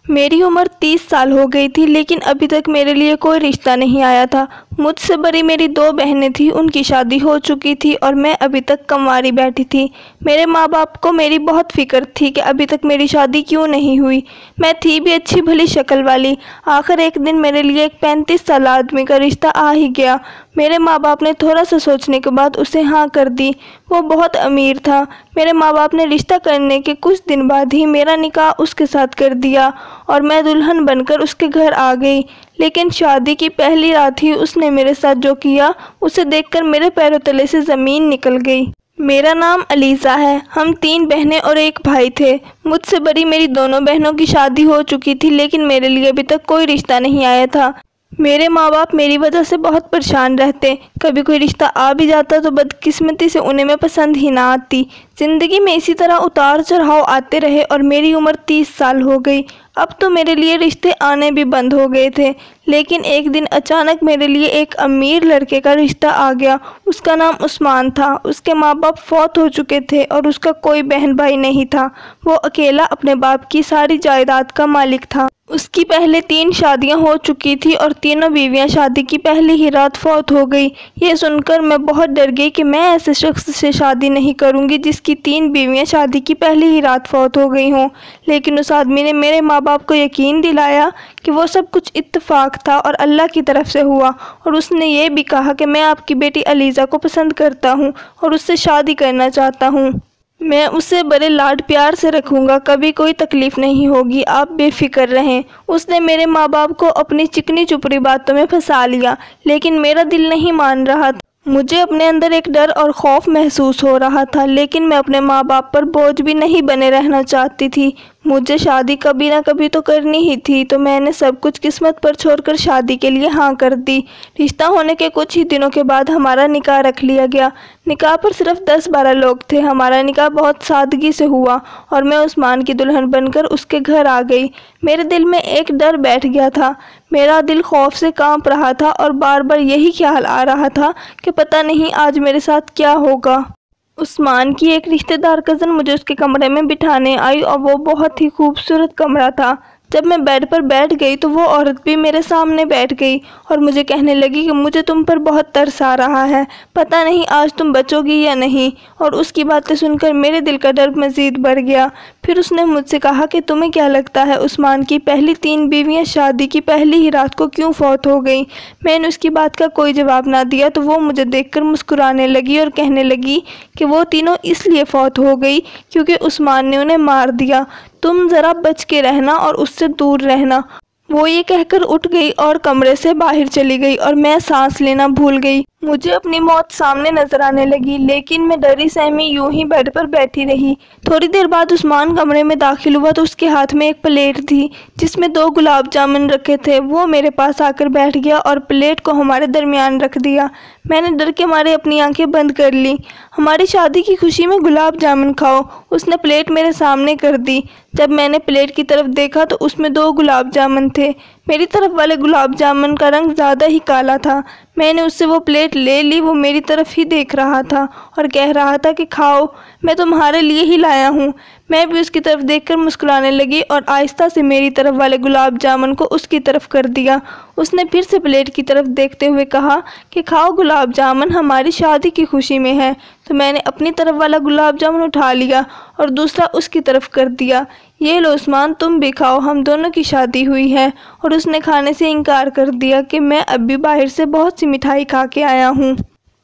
میری عمر 30 سال ہو گئی تھی، لیکن ابھی تک میرے لیے کوئی رشتہ نہیں آیا تھا۔ مجھ سے بڑی میری 2 بہنیں تھیں، ان کی شادی ہو چکی تھی اور میں ابھی تک کنواری بیٹھی تھی۔ میرے ماں باپ کو میری بہت فکر تھی کہ ابھی تک میری شادی کیوں نہیں ہوئی۔ میں تھی بھی اچھی بھلی شکل والی۔ آخر ایک دن میرے لیے ایک 35 سالہ آدمی کا رشتہ آ ہی گیا۔ میرے ماں باپ نے تھوڑا سا سوچنے کے بعد اسے ہاں کر دی۔ وہ بہت امیر تھا۔ میرے ماں باپ نے رشتہ کرنے کے کچھ دن بعد ہی میرا نکاح اس کے ساتھ کر دیا اور میں دلہن بن کر اس کے گھر آ گئی۔ لیکن شادی کی پہلی رات ہی اس نے میرے ساتھ جو کیا، اسے دیکھ کر میرے پیروں تلے سے زمین نکل گئی۔ میرا نام علیزہ ہے۔ ہم 3 بہنیں اور ایک بھائی تھے۔ مجھ سے بڑی میری دونوں بہنوں کی شادی ہو چکی تھی، لیکن میرے لیے ابھی تک کوئی رشتہ نہیں آیا تھا۔ میرے ماں باپ میری وجہ سے بہت پریشان رہتے۔ کبھی کوئی رشتہ آ بھی جاتا تو بدقسمتی سے انہیں میں پسند ہی نہ آتی۔ زندگی میں اسی طرح اتار چڑھاؤ آتے رہے اور میری عمر 30 سال ہو گئی۔ اب تو میرے لیے رشتے آنے بھی بند ہو گئے تھے، لیکن ایک دن اچانک میرے لیے ایک امیر لڑکے کا رشتہ آ گیا۔ اس کا نام عثمان تھا۔ اس کے ماں باپ فوت ہو چکے تھے اور اس کا کوئی بہن بھائی نہیں تھا۔ وہ اکیلا اپنے باپ کی ساری جائیداد کا مالک تھا۔ اس کی پہلے 3 شادیاں ہو چکی تھی اور تینوں بیویاں شادی کی پہلی ہی رات فوت ہو گئی۔ یہ سن کر میں بہت ڈر گئی کہ میں ایسے شخص سے شادی نہیں کروں گی جس کی 3 بیویاں شادی کی پہلی ہی رات فوت ہو گئی ہوں۔ لیکن اس آدمی نے میرے ماں باپ کو یقین دلایا کہ وہ سب کچھ اتفاق تھا اور اللہ کی طرف سے ہوا، اور اس نے یہ بھی کہا کہ میں آپ کی بیٹی علیزہ کو پسند کرتا ہوں اور اس سے شادی کرنا چاہتا ہوں۔ میں اسے بڑے لاڈ پیار سے رکھوں گا، کبھی کوئی تکلیف نہیں ہوگی، آپ بے فکر رہیں۔ اس نے میرے ماں باپ کو اپنی چکنی چپڑی باتوں میں پھنسا لیا، لیکن میرا دل نہیں مان رہا تھا۔ مجھے اپنے اندر ایک ڈر اور خوف محسوس ہو رہا تھا، لیکن میں اپنے ماں باپ پر بوجھ بھی نہیں بنے رہنا چاہتی تھی۔ مجھے شادی کبھی نہ کبھی تو کرنی ہی تھی، تو میں نے سب کچھ قسمت پر چھوڑ کر شادی کے لیے ہاں کر دی۔ رشتہ ہونے کے کچھ ہی دنوں کے بعد ہمارا نکاح رکھ لیا گیا۔ نکاح پر صرف 10-12 لوگ تھے۔ ہمارا نکاح بہت سادگی سے ہوا اور میں عثمان کی دلہن بن کر اس کے گھر آ گئی۔ میرے دل میں ایک ڈر بیٹھ گیا تھا۔ میرا دل خوف سے کانپ رہا تھا اور بار بار یہی خیال آ رہا تھا کہ پتہ نہیں آج میرے ساتھ کیا ہوگا۔ عثمان کی ایک رشتہ دار کزن مجھے اس کے کمرے میں بٹھانے آئی اور وہ بہت ہی خوبصورت کمرہ تھا۔ جب میں بیڈ پر بیٹھ گئی تو وہ عورت بھی میرے سامنے بیٹھ گئی اور مجھے کہنے لگی کہ مجھے تم پر بہت ترس آ رہا ہے، پتہ نہیں آج تم بچو گی یا نہیں۔ اور اس کی باتیں سن کر میرے دل کا ڈر مزید بڑھ گیا۔ پھر اس نے مجھ سے کہا کہ تمہیں کیا لگتا ہے عثمان کی پہلی 3 بیویاں شادی کی پہلی ہی رات کو کیوں فوت ہو گئیں؟ میں نے اس کی بات کا کوئی جواب نہ دیا تو وہ مجھے دیکھ کر مسکرانے لگی اور کہنے لگی کہ وہ تینوں اس لیے فوت ہو گئی کیونکہ عثمان نے انہیں مار دیا، تم ذرا بچ کے رہنا اور اس سے دور رہنا۔ وہ یہ کہہ کر اٹھ گئی اور کمرے سے باہر چلی گئی اور میں سانس لینا بھول گئی۔ مجھے اپنی موت سامنے نظر آنے لگی، لیکن میں ڈری سہمی یوں ہی بیڈ پر بیٹھی رہی۔ تھوڑی دیر بعد عثمان کمرے میں داخل ہوا تو اس کے ہاتھ میں ایک پلیٹ تھی جس میں 2 گلاب جامن رکھے تھے۔ وہ میرے پاس آ کر بیٹھ گیا اور پلیٹ کو ہمارے درمیان رکھ دیا۔ میں نے ڈر کے مارے اپنی آنکھیں بند کر لی۔ ہماری شادی کی خوشی میں گلاب جامن کھاؤ، اس نے پلیٹ میرے سامنے کر دی۔ جب میں نے پلیٹ کی طرف دیکھا تو اس میں 2 گلاب جامن تھے۔ میری طرف والے گلاب جامن کا رنگ زیادہ ہی کالا تھا۔ میں نے اس سے وہ پلیٹ لے لی۔ وہ میری طرف ہی دیکھ رہا تھا اور کہہ رہا تھا کہ کھاؤ، میں تمہارے لیے ہی لایا ہوں۔ میں بھی اس کی طرف دیکھ کر مسکرانے لگی اور آہستہ سے میری طرف والے گلاب جامن کو اس کی طرف کر دیا۔ اس نے پھر سے پلیٹ کی طرف دیکھتے ہوئے کہا کہ کھاؤ، گلاب جامن ہماری شادی کی خوشی میں ہے۔ تو میں نے اپنی طرف والا گلاب جامن اٹھا لیا اور دوسرا اس کی طرف کر دیا۔ یہ لو عثمان، تم بھی کھاؤ، ہم دونوں کی شادی ہوئی ہے۔ اور اس نے کھانے سے انکار کر دیا کہ میں اب بھی باہر سے بہت سی مٹھائی کھا کے آیا ہوں۔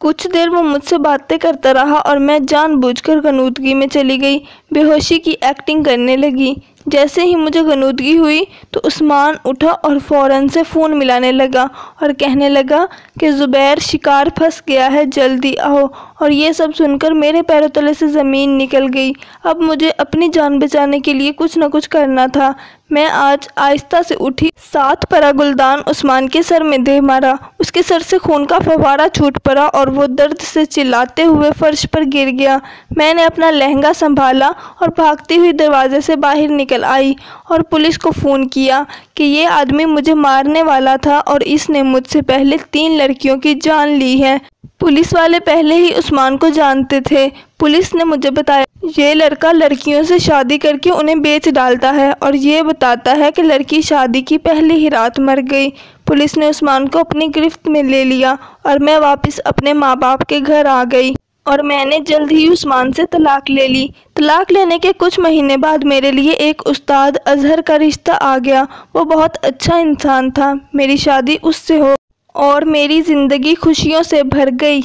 کچھ دیر وہ مجھ سے باتیں کرتا رہا اور میں جان بوجھ کر غنودگی میں چلی گئی، بے ہوشی کی ایکٹنگ کرنے لگی۔ جیسے ہی مجھے غنودگی ہوئی تو عثمان اٹھا اور فوراً سے فون ملانے لگا اور کہنے لگا کہ زبیر شکار پھنس گیا ہے، جلدی آؤ۔ اور یہ سب سن کر میرے پیروں تلے سے زمین نکل گئی۔ اب مجھے اپنی جان بچانے کے لیے کچھ نہ کچھ کرنا تھا۔ میں آہستہ سے اٹھی، 7 پرا گلدان عثمان کے سر میں دے مارا۔ اس کے سر سے خون کا فوارہ چھوٹ پڑا اور وہ درد سے چلاتے ہوئے فرش پر گر گیا۔ میں نے اپنا لہنگا سنبھالا اور بھاگتی ہوئی دروازے سے باہر نکل آئی اور پولیس کو فون کیا کہ یہ آدمی مجھے مارنے والا تھا اور اس نے مجھ سے پہلے 3 لڑکیوں کی جان لی ہے۔ پولیس والے پہلے ہی عثمان کو جانتے تھے۔ پولیس نے مجھے بتایا یہ لڑکا لڑکیوں سے شادی کر کے انہیں بیچ ڈالتا ہے اور یہ بتاتا ہے کہ لڑکی شادی کی پہلی ہی رات مر گئی۔ پولیس نے عثمان کو اپنی گرفت میں لے لیا اور میں واپس اپنے ماں باپ کے گھر آ گئی اور میں نے جلد ہی عثمان سے طلاق لے لی۔ طلاق لینے کے کچھ مہینے بعد میرے لیے ایک استاد ازہر کا رشتہ آ گیا۔ وہ بہت اچھا انسان تھا۔ میری شادی اس سے ہو اور میری زندگی خوشیوں سے بھر گئی۔